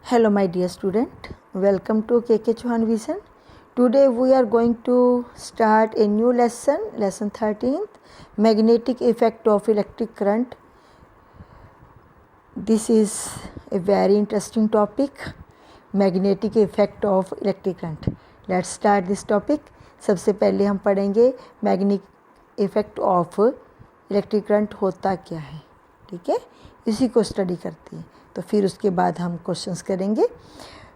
Hello my dear student, welcome to KK Chauhan Vision. Today we are going to start a new lesson, lesson 13th, magnetic effect of electric current. This is a very interesting topic, magnetic effect of electric current. Let's start this topic. सबसे पहले हम पढ़ेंगे magnetic effect of electric current होता क्या है, ठीक है, इसी को स्टडी करते हैं. तो फिर उसके बाद हम क्वेश्चंस करेंगे.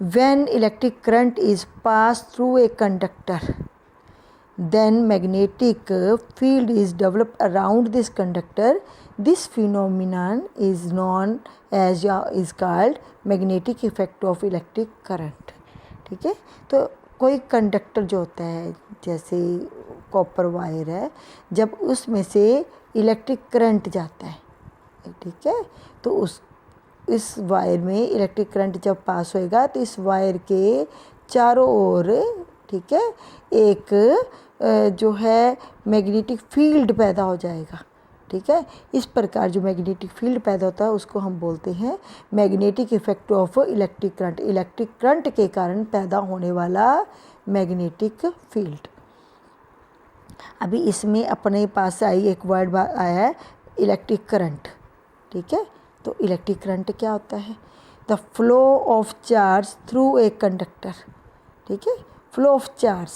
When electric current is pass through a conductor then magnetic field is developed around this conductor. This phenomenon is known as is called magnetic effect of electric current. ठीक है, तो कोई कंडक्टर जो होता है जैसे कॉपर वायर है, जब उसमें से इलेक्ट्रिक करंट जाता है, ठीक है, तो इस वायर में इलेक्ट्रिक करंट जब पास होएगा तो इस वायर के चारों ओर, ठीक है, एक जो है मैग्नेटिक फील्ड पैदा हो जाएगा. ठीक है, इस प्रकार जो मैग्नेटिक फील्ड पैदा होता है उसको हम बोलते हैं magnetic effect of electric current. Electric current के कारण पैदा होने वाला मैग्नेटिक फील्ड. अभी इसमें अपने पास आई एक वर्ड आया है इलेक्ट्रिक करंट. ठीक है, तो इलेक्ट्रिक करंट क्या होता है? The flow of charge through a conductor. ठीक है, फ्लो ऑफ चार्ज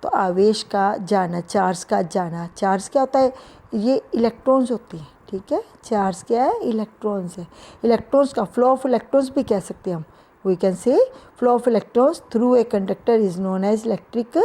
तो आवेश का जाना, चार्ज का जाना. चार्ज क्या होता है? ये इलेक्ट्रॉन्स होती हैं. ठीक है, चार्ज क्या है? इलेक्ट्रॉन्स है. इलेक्ट्रॉन्स का फ्लो ऑफ इलेक्ट्रॉन्स भी कह सकते हैं हम. We can say flow of electrons through a conductor is known as electric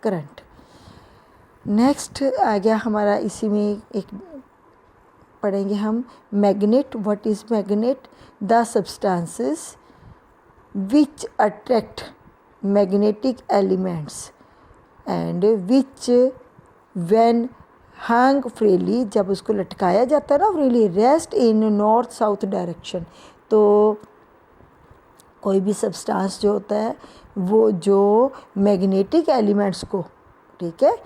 current. Next आ गया हमारा, इसी में एक पढ़ेंगे हम magnet. What is magnet? The substances which attract magnetic elements and which when hung freely, जब उसको लटकाया जाता है ना freely, rest in north south direction. तो कोई भी सब्सटेंस जो होता है वो जो मैग्नेटिक एलिमेंट्स को, ठीक है,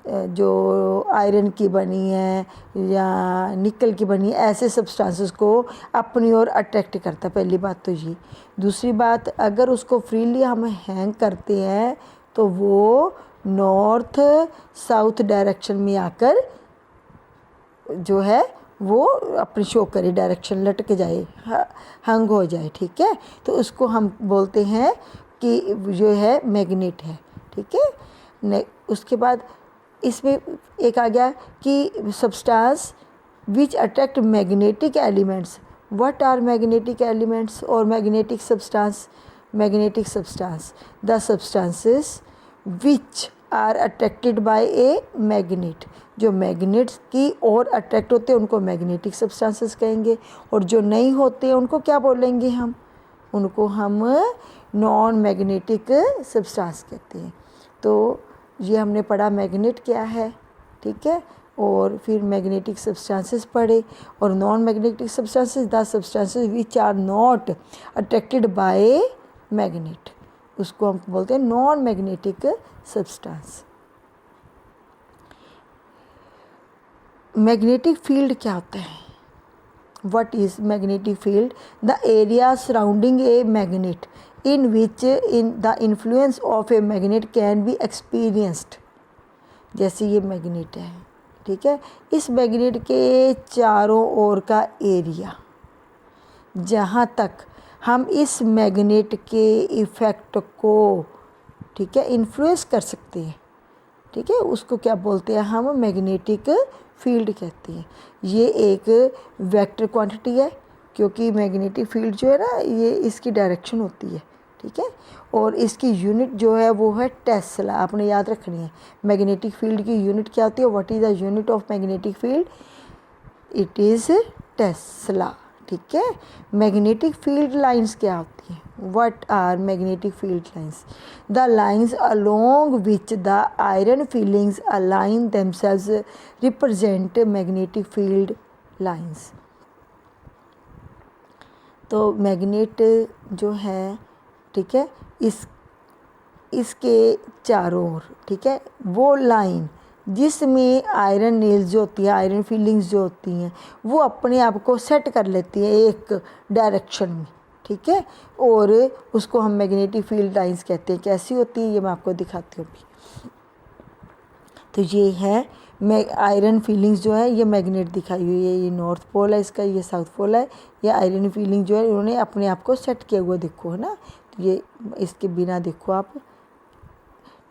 जो आयरन की बनी है या निकल की बनी है, ऐसे सब्सटेंसेस को अपनी ओर अट्रैक्ट करता है. पहली बात तो ये. दूसरी बात, अगर उसको फ्रीली हम हैंग करते हैं तो वो नॉर्थ साउथ डायरेक्शन में आकर जो है वो अपनी शो करे डायरेक्शन, लटक जाए, हंग हो जाए. ठीक है, तो उसको हम बोलते हैं कि जो है मैग्नेट है. ठीक है, उसके बाद इसमें एक आ गया कि substance which attract magnetic elements. What are magnetic elements और magnetic substance? Magnetic substance the substances which are attracted by a magnet. जो मैग्नेट्स की ओर अट्रैक्ट होते हैं उनको मैग्नेटिक सब्सटेंसेस कहेंगे, और जो नहीं होते उनको क्या बोलेंगे हम? उनको हम नॉन मैग्नेटिक सब्सटेंस कहते हैं. तो ये हमने पढ़ा मैग्नेट क्या है, ठीक है, और फिर मैग्नेटिक सब्सटेंसेस पढ़े, और non magnetic substances the substances which are not attracted by magnet, उसको हम बोलते हैं non magnetic substance. Magnetic field क्या होता है? What is magnetic field? The area surrounding a magnet in which in the influence of a magnet can be experienced. जैसे ये magnet है, ठीक है, इस मैग्नेट के चारों ओर का एरिया, जहाँ तक हम इस मैग्नेट के इफ़ेक्ट को, ठीक है, इन्फ्लुएंस कर सकते हैं, ठीक है, उसको क्या बोलते हैं हम? मैग्नेटिक फील्ड कहते हैं. ये एक वेक्टर क्वांटिटी है, क्योंकि मैग्नेटिक फील्ड जो है ना, ये इसकी डायरेक्शन होती है. ठीक है, और इसकी यूनिट जो है वो है टेस्ला. आपने याद रखनी है मैग्नेटिक फील्ड की यूनिट क्या होती है. What is the unit of magnetic field? It is tesla. ठीक है, मैग्नेटिक फील्ड लाइंस क्या होती हैं? What are magnetic field lines? The lines along which the iron filings align themselves represent magnetic field lines. तो magnet जो है, ठीक है, इसके चारों ओर, ठीक है, वो लाइन जिसमें आयरन नेल्स जो होती हैं, आयरन फीलिंग्स जो होती हैं, वो अपने आप को सेट कर लेती हैं एक डायरेक्शन में. ठीक है, और उसको हम मैग्नेटिक फील्ड लाइंस कहते हैं। कैसी होती है ये मैं आपको दिखाती हूँ अभी। तो ये है आयरन फीलिंग्स जो है, ये मैग्नेट दिखाई हुई है, ये नॉर्थ पोल है इसका, ये साउथ पोल है। ये आयरन फीलिंग जो है इन्होंने अपने आप को सेट किया हुआ, देखो है ना, तो ये इसके बिना देखो आप,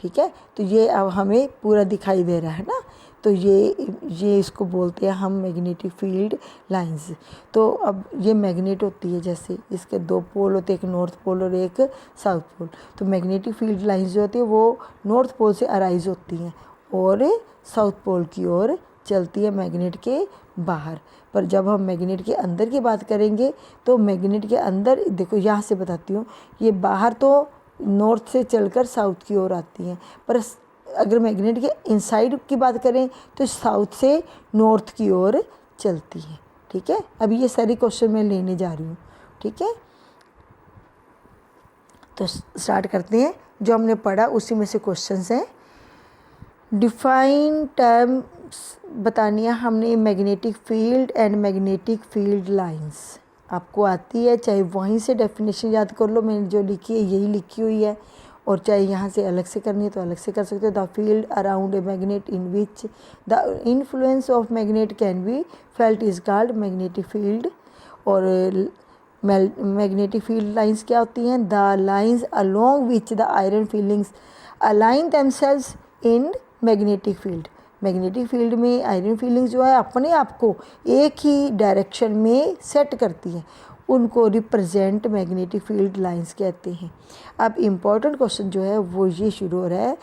ठीक है। तो ये अब हमें पूरा दिखाई दे रहा है ना, तो ये इसको बोलते हैं हम मैग्नेटिक फील्ड लाइंस। तो अब ये मैग्नेट होती है, जैसे इसके दो पोल होते हैं, एक नॉर्थ पोल और एक साउथ पोल। तो मैग्नेटिक फील्ड लाइंस जो होती है वो नॉर्थ पोल से अराइज होती हैं और साउथ पोल की ओर चलती है मैग्नेट के बाहर। पर जब हम मैग्नेट के अंदर की बात करेंगे तो मैग्नेट के अंदर देखो, यहाँ से बताती हूँ, ये बाहर तो नॉर्थ से चलकर साउथ की ओर आती हैं, पर अगर मैग्नेट के इनसाइड की बात करें तो साउथ से नॉर्थ की ओर चलती है, ठीक है। अभी ये सारी क्वेश्चन मैं लेने जा रही हूँ, ठीक है। तो स्टार्ट करते हैं, जो हमने पढ़ा उसी में से क्वेश्चंस हैं। डिफाइन टर्म्स बतानी है हमने, magnetic field and magnetic field lines आपको आती है, चाहे वहीं से डेफिनेशन याद कर लो, मैंने जो लिखी है यही लिखी हुई है, और चाहे यहाँ से अलग से करनी है तो अलग से कर सकते हो। The field around a magnet in which the influence of magnet can be felt is called magnetic field. और मैग्नेटिक फील्ड लाइंस क्या होती हैं? The lines along which the iron filings align themselves in magnetic field. Magnetic field में iron feelings जो है अपने आप को एक ही डायरेक्शन में सेट करती हैं, उनको रिप्रेजेंट मैग्नेटिक फील्ड लाइंस कहते हैं। अब इम्पॉर्टेंट क्वेश्चन जो है वो ये शुरू हो रहा है,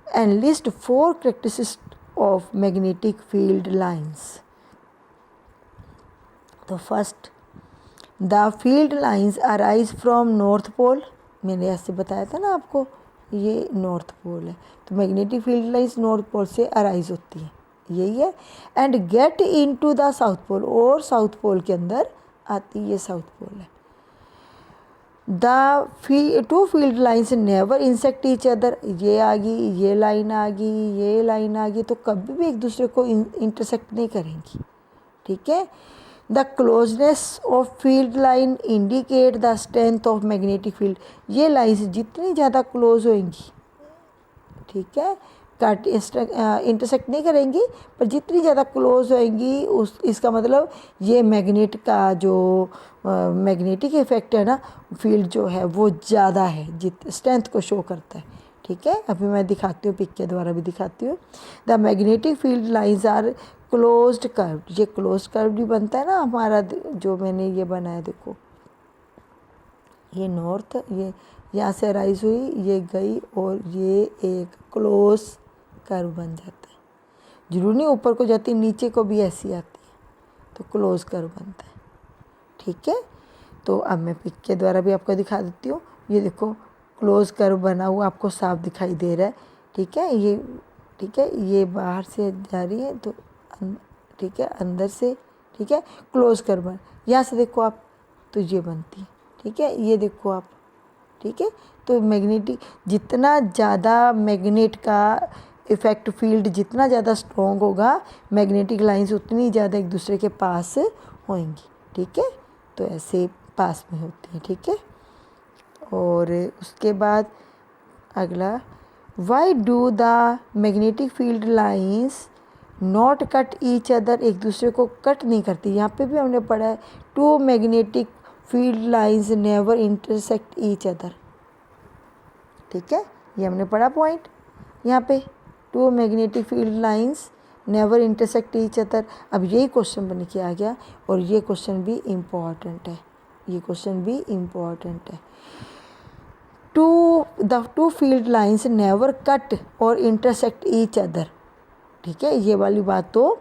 and list 4 characteristics of magnetic field lines. तो first, the field lines arise from north pole. मैंने ऐसे बताया था ना आपको, ये नॉर्थ पोल है, तो magnetic field lines north pole से अराइज होती है, यही है। And get into the south pole, और साउथ पोल के अंदर आती है, साउथ पोल है। The 2 field lines never insect each other. ये आ गई, ये लाइन आ गई, ये लाइन आ गई, तो कभी भी एक दूसरे को इंटरसेक्ट नहीं करेंगी, ठीक है। The closeness of field line indicate the strength of magnetic field. ये लाइन्स जितनी ज़्यादा क्लोज होंगी, ठीक है, कट इंटरसेक्ट नहीं करेंगी, पर जितनी ज़्यादा क्लोज होएंगी इसका मतलब ये मैग्नेट का जो मैग्नेटिक इफेक्ट है ना, फील्ड जो है वो ज़्यादा है, स्ट्रेंथ को शो करता है, ठीक है। अभी मैं दिखाती हूँ, पिक के द्वारा भी दिखाती हूँ। The magnetic field lines are closed curved. ये क्लोज्ड कर्व भी बनता है ना हमारा, जो मैंने ये बनाया देखो, ये नॉर्थ, ये यहाँ से राइज हुई, ये गई, और ये एक क्लोज कर्व बन जाता है। जरूरी नहीं ऊपर को जाती, नीचे को भी ऐसी आती है, तो क्लोज कर्व बनता है, ठीक है। तो अब मैं पिक के द्वारा भी आपको दिखा देती हूँ। ये देखो क्लोज कर्व बना हुआ आपको साफ दिखाई दे रहा है, ठीक है। ये ठीक है, ये बाहर से जा रही है, तो ठीक है, अंदर से, ठीक है, क्लोज कर्व बन, यहाँ से देखो आप, तो ये बनती है, ठीक है। ये देखो आप, ठीक है। तो मैग्नेटिक, जितना ज़्यादा मैग्नेट का इफेक्ट फील्ड जितना ज़्यादा स्ट्रॉन्ग होगा, मैग्नेटिक लाइंस उतनी ज़्यादा एक दूसरे के पास होंगी, ठीक है। तो ऐसे पास में होती हैं, ठीक है। और उसके बाद अगला, why do the magnetic field lines not cut each other. एक दूसरे को कट नहीं करती, यहाँ पे भी हमने पढ़ा है, 2 magnetic field lines never intersect each other, ठीक है। ये हमने पढ़ा पॉइंट यहाँ पे, 2 magnetic field lines never intersect each other. अब यही क्वेश्चन बन के आ गया, और ये क्वेश्चन भी इम्पॉर्टेंट है, ये क्वेश्चन भी इम्पॉर्टेंट है। The two field lines never cut और इंटरसेक्ट ईच अदर, ठीक है। ये वाली बात तो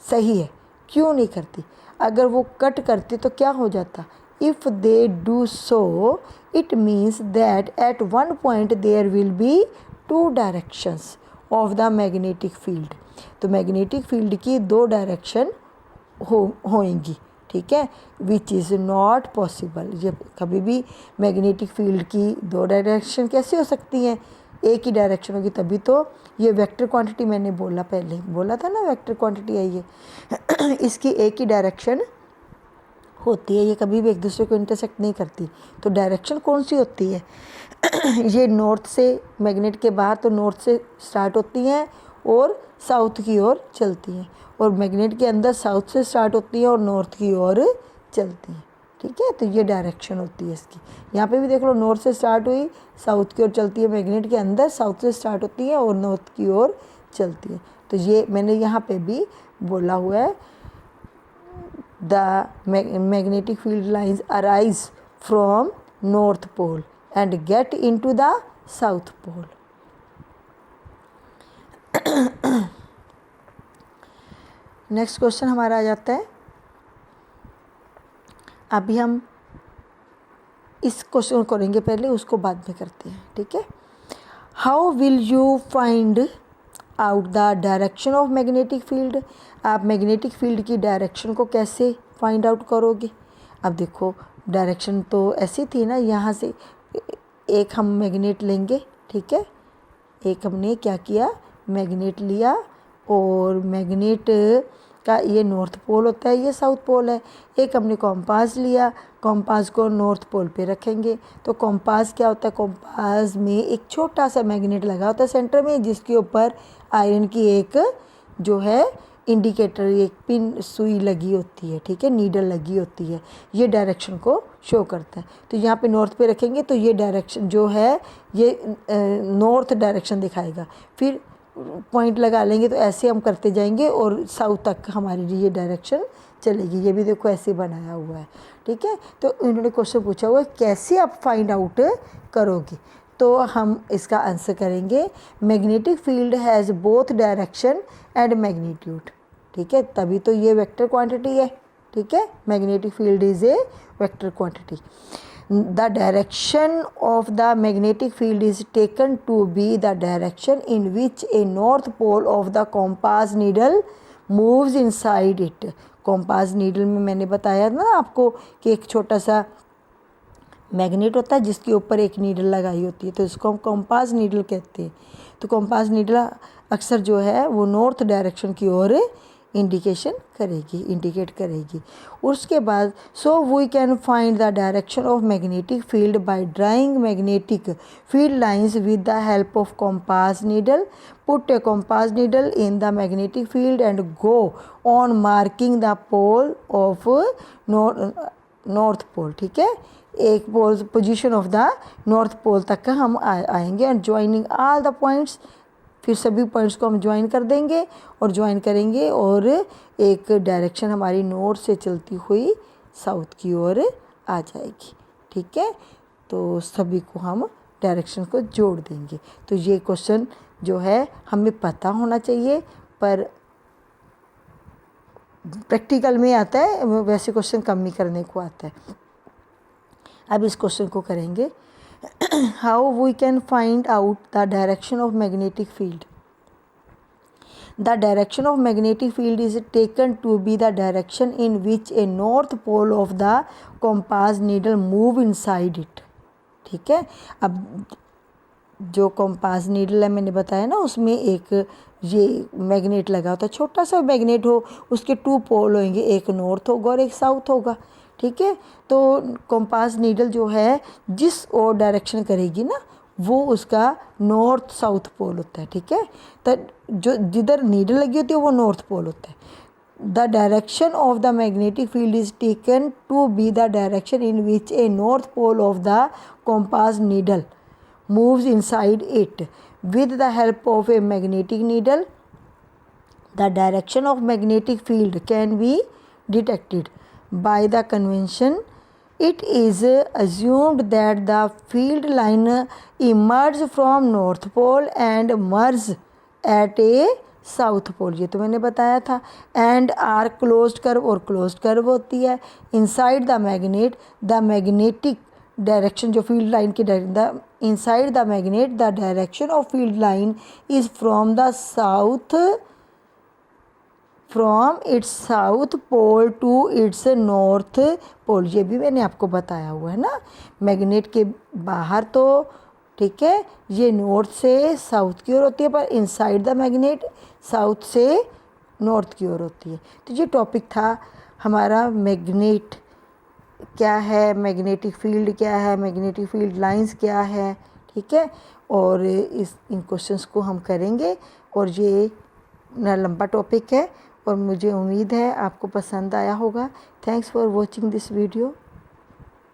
सही है, क्यों नहीं करती? अगर वो कट करती तो क्या हो जाता? If they do so it means that at one point there will be 2 directions of the magnetic field. तो मैग्नेटिक फील्ड की 2 डायरेक्शन होंगी, ठीक है, विच इज़ नॉट पॉसिबल। ये कभी भी मैग्नेटिक फील्ड की 2 डायरेक्शन कैसे हो सकती हैं? एक ही डायरेक्शन होगी, तभी तो ये वेक्टर क्वांटिटी मैंने बोला, पहले बोला था ना, वेक्टर क्वांटिटी है ये इसकी एक ही डायरेक्शन होती है, ये कभी भी एक दूसरे को इंटरसेक्ट नहीं करती। तो डायरेक्शन कौन सी होती है? ये नॉर्थ से, मैग्नेट के बाहर तो नॉर्थ से स्टार्ट होती हैं और साउथ की ओर चलती हैं, और मैग्नेट के अंदर साउथ से स्टार्ट होती हैं और नॉर्थ की ओर चलती हैं। ठीक है, तो ये डायरेक्शन होती है इसकी। यहाँ पे भी देख लो, नॉर्थ से स्टार्ट हुई, साउथ की ओर चलती है, मैग्नेट के अंदर साउथ से स्टार्ट होती है और नॉर्थ की ओर चलती है। तो ये मैंने यहाँ पे भी बोला हुआ है, the magnetic field lines arise from north pole and get into the south pole. Next question हमारा आ जाता है, अभी हम इस क्वेश्चन को करेंगे पहले, उसको बाद में करते हैं। ठीक है, how will you find out the direction of magnetic field? आप मैग्नेटिक फील्ड की डायरेक्शन को कैसे फाइंड आउट करोगे? अब देखो, डायरेक्शन तो ऐसी थी ना, यहाँ से एक हम मैग्नेट लेंगे, ठीक है, एक हमने क्या किया, मैग्नेट लिया, और मैग्नेट का ये नॉर्थ पोल होता है, ये साउथ पोल है। एक हमने कॉम्पास लिया, कॉम्पास को नॉर्थ पोल पे रखेंगे। तो कॉम्पास क्या होता है, कॉम्पास में एक छोटा सा मैग्नेट लगा होता है सेंटर में, जिसके ऊपर आयरन की एक जो है इंडिकेटर, एक पिन सुई लगी होती है, ठीक है, नीडल लगी होती है, ये डायरेक्शन को शो करता है। तो यहाँ पे नॉर्थ पे रखेंगे तो ये डायरेक्शन जो है ये नॉर्थ डायरेक्शन दिखाएगा। फिर पॉइंट लगा लेंगे तो ऐसे हम करते जाएंगे और साउथ तक हमारी ये डायरेक्शन चलेगी। ये भी देखो ऐसे बनाया हुआ है, ठीक है। तो इन्होंने क्वेश्चन पूछा हुआ है कैसे आप फाइंड आउट करोगे, तो हम इसका आंसर करेंगे, magnetic field has both direction and magnitude. ठीक है, तभी तो ये वेक्टर क्वांटिटी है। ठीक है, magnetic field is a vector quantity. The direction of the magnetic field is taken to be the direction in which a north pole of the compass needle moves inside it. compass needle में मैंने बताया ना आपको कि एक छोटा सा magnet होता है जिसके ऊपर एक नीडल लगाई होती है, तो इसको हम कॉम्पास नीडल कहते हैं। तो कॉम्पास नीडल अक्सर जो है वो नॉर्थ डायरेक्शन की ओर इंडिकेट करेगी। उसके बाद so we can find the direction of magnetic field by drawing magnetic field lines with the help of compass needle. Put a compass needle in the magnetic field and go on marking the pole of north pole. ठीक है, एक pole position of the north pole तक का हम आएंगे and joining all the points, फिर सभी points को हम ज्वाइन कर देंगे और ज्वाइन करेंगे और एक डायरेक्शन हमारी नॉर्थ से चलती हुई साउथ की ओर आ जाएगी। ठीक है, तो सभी को हम डायरेक्शन को जोड़ देंगे। तो ये क्वेश्चन जो है हमें पता होना चाहिए, पर प्रैक्टिकल में आता है, वैसे क्वेश्चन कम ही करने को आता है। अब इस क्वेश्चन को करेंगे, how we can find out the direction of magnetic field. The direction of magnetic field is taken to be the direction in which a north pole of the compass needle move inside it. ठीक है, अब जो compass needle है मैंने बताया ना, उसमें एक ये मैग्नेट लगा होता है, छोटा सा मैग्नेट हो, उसके 2 पोल होंगे, एक नॉर्थ होगा और एक साउथ होगा। ठीक है, तो कॉम्पास नीडल जो है जिस और डायरेक्शन करेगी ना, वो उसका नॉर्थ साउथ पोल होता है। ठीक है, तो जो जिधर नीडल लगी होती है वो नॉर्थ पोल होता है। The direction of the magnetic field is taken to be the direction in which a north pole of the compass needle moves inside it with the help of a magnetic needle. The direction of magnetic field can be detected by the convention. It is assumed that the field line emerges from north pole and merges at a south pole, ये तो मैंने बताया था। And are closed curve, और closed curve होती है। Inside the magnet, the magnetic direction जो field line की the inside the magnet the direction of field line is from the south, from its south pole to its north pole. ये भी मैंने आपको बताया हुआ है ना, मैग्नेट के बाहर तो ठीक है ये नॉर्थ से साउथ की ओर होती है, पर इनसाइड द मैग्नेट साउथ से नॉर्थ की ओर होती है। तो ये टॉपिक था हमारा मैग्नेट क्या है, मैग्नेटिक फील्ड क्या है, मैग्नेटिक फील्ड लाइंस क्या है, ठीक है। और इन क्वेश्चंस को हम करेंगे और ये ना लंबा टॉपिक है और मुझे उम्मीद है आपको पसंद आया होगा। Thanks for watching this video.